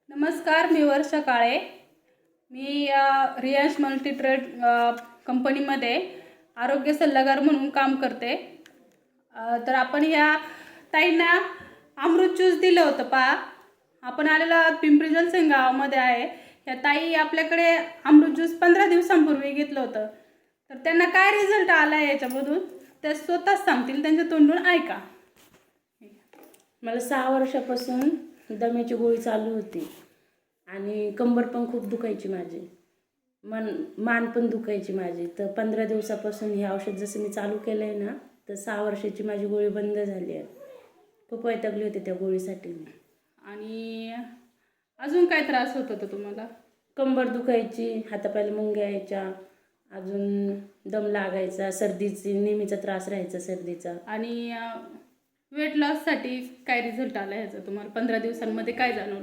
नमस्कार, मी वर्षा काळे. मी Riyansh multi trade कंपनीमध्ये आरोग्य सल्लागार म्हणून काम करते. तर आपण या ताईंना अमृत ज्यूस दिलं होतं पहा. आपण आलेला पिंपरी जलसिंग गावामध्ये आहे. ह्या ताई आपल्याकडे अमृत ज्यूस 15 दिवसांपूर्वी घेतलं होतं. तर त्यांना काय रिझल्ट आला आहे याच्यामधून ते स्वतःच सांगतील, त्यांच्या तोंडून ऐका. मला 6 वर्षापासून दम्याची गोळी चालू होती आणि कंबर पण खूप दुखायची माझी, मान पण दुखायची माझी. तर 15 दिवसापासून हे औषध जसं मी चालू केलं आहे ना, तर 6 वर्षाची माझी गोळी बंद झाली आहे. खूप वैतागली होती त्या गोळीसाठी मी. आणि अजून काय त्रास होत होता तुम्हाला? कंबर दुखायची, हातापायला मुंग्या यायच्या, अजून दम लागायचा, सर्दीची नेहमीचा त्रास राहायचा सर्दीचा. आणि वेट लॉससाठी काय रिझल्ट आला ह्याचा तुम्हाला? 15 दिवसांमध्ये काय जाणवलं?